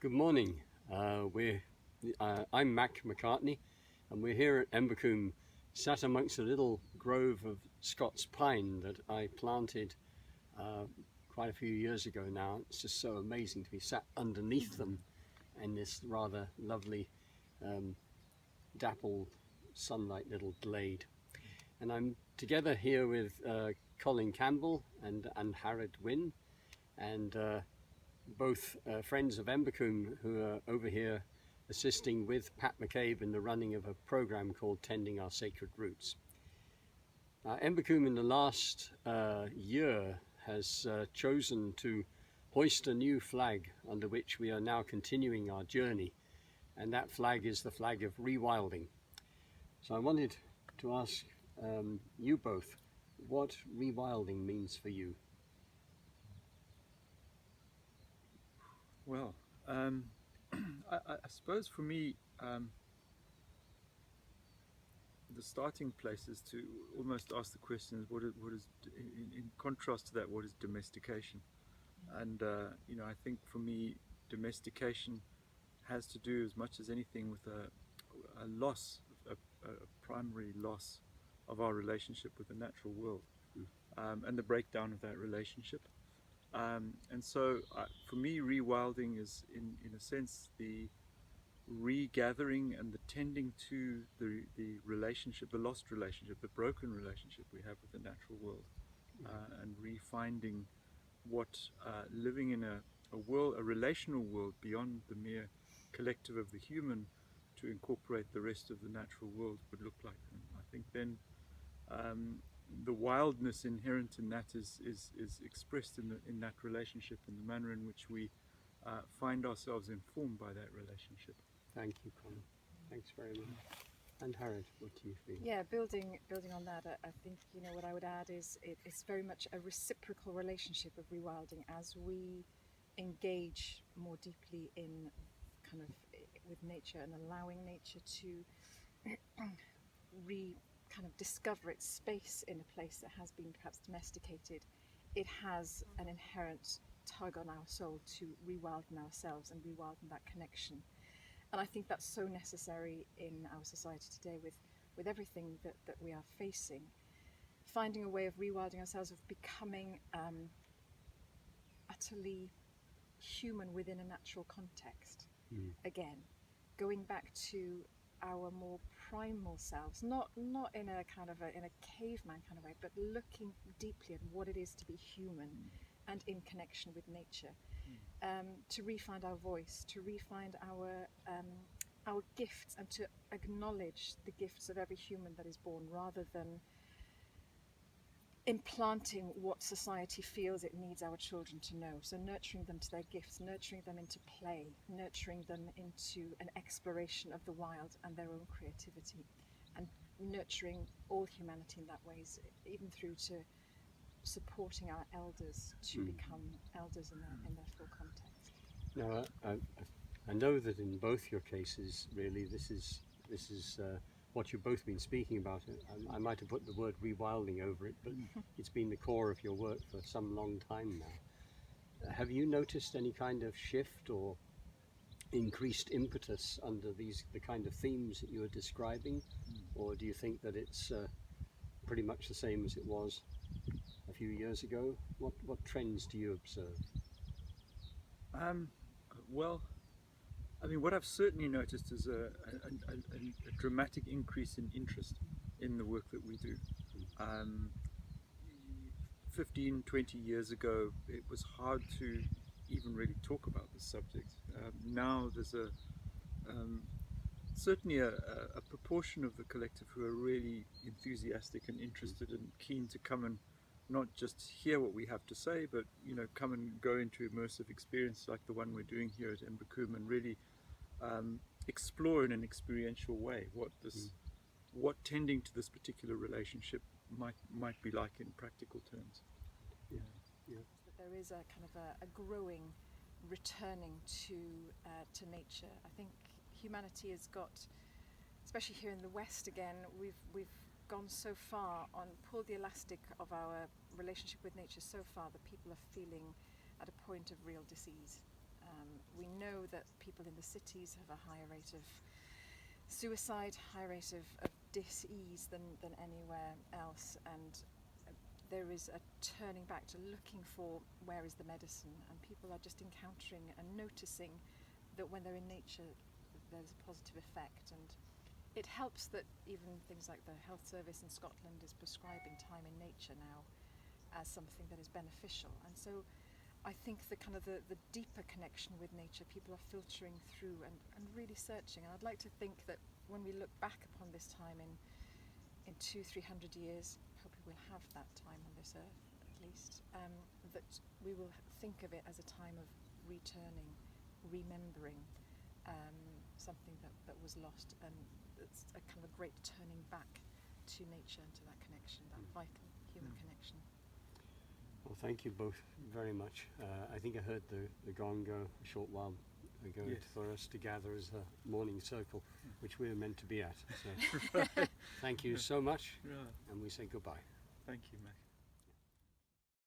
Good morning. I'm Macartney, and we're here at Embercombe, sat amongst a little grove of Scots pine that I planted quite a few years ago now. It's just so amazing to be sat underneath them in this rather lovely dappled sunlight little glade. And I'm together here with Colin Campbell and Angharad Wynne, and both friends of Embercombe who are over here assisting with Pat McCabe in the running of a program called Tending Our Sacred Roots. Embercombe in the last year has chosen to hoist a new flag under which we are now continuing our journey, and that flag is the flag of rewilding. So I wanted to ask you both what rewilding means for you. Well, I suppose for me, the starting place is to almost ask the question: what is in contrast to that, what is domestication? And I think for me, domestication has to do as much as anything with a loss, a primary loss of our relationship with the natural world, and the breakdown of that relationship. And so for me, rewilding is in a sense the regathering and the tending to the relationship, the lost relationship, the broken relationship we have with the natural world, and refinding what living in a world, a relational world beyond the mere collective of the human, to incorporate the rest of the natural world would look like. And I think then the wildness inherent in that is expressed in that relationship, in the manner in which we find ourselves informed by that relationship. Thank you, Colin. Thanks very much. And Angharad, what do you think? Yeah, building on that, I think what I would add is it's very much a reciprocal relationship of rewilding as we engage more deeply in kind of with nature and allowing nature to kind of discover its space in a place that has been perhaps domesticated. It has an inherent tug on our soul to rewilden ourselves and rewilden that connection. And I think that's so necessary in our society today with everything that we are facing. Finding a way of rewilding ourselves, of becoming utterly human within a natural context. Again, going back to our more primal selves, not in a kind of in a caveman kind of way, but looking deeply at what it is to be human and in connection with nature, to re-find our voice, to re-find our gifts, and to acknowledge the gifts of every human that is born, rather than implanting what society feels it needs our children to know. So nurturing them to their gifts, nurturing them into play, nurturing them into an exploration of the wild and their own creativity, and nurturing all humanity in that ways, even through to supporting our elders to become elders in their full context. Now, I know that in both your cases, really, this is what you've both been speaking about. I might have put the word rewilding over it, but it's been the core of your work for some long time now. Have you noticed any kind of shift or increased impetus under the kind of themes that you are describing, or do you think that it's pretty much the same as it was a few years ago? What trends do you observe? Well, I mean, what I've certainly noticed is a dramatic increase in interest in the work that we do. 15, 20 years ago, it was hard to even really talk about this subject. Now there's certainly a proportion of the collective who are really enthusiastic and interested and keen to come and not just hear what we have to say, but come and go into immersive experience like the one we're doing here at Embercombe, and really explore in an experiential way what tending to this particular relationship might be like in practical terms. Yeah. That there is a kind of a growing returning to nature. I think humanity has got, especially here in the West again, we've gone so far on, pulled the elastic of our relationship with nature so far that people are feeling at a point of real disease. We know that people in the cities have a higher rate of suicide, higher rate of dis-ease than anywhere else, and there is a turning back to looking for where is the medicine, and people are just encountering and noticing that when they're in nature there's a positive effect. And it helps that even things like the Health Service in Scotland is prescribing time in nature now as something that is beneficial. And so I think the kind of the deeper connection with nature, people are filtering through and really searching. And I'd like to think that when we look back upon this time in 200-300 years, hopefully we'll have that time on this earth at least, that we will think of it as a time of returning, remembering something that was lost, and it's a kind of a great turning back to nature and to that connection, that vital human connection. Well, thank you both very much. I think I heard the gong go a short while ago. Yes. For us to gather as a morning circle, which we were meant to be at. So thank you so much, Yeah. and we say goodbye. Thank you, Mac.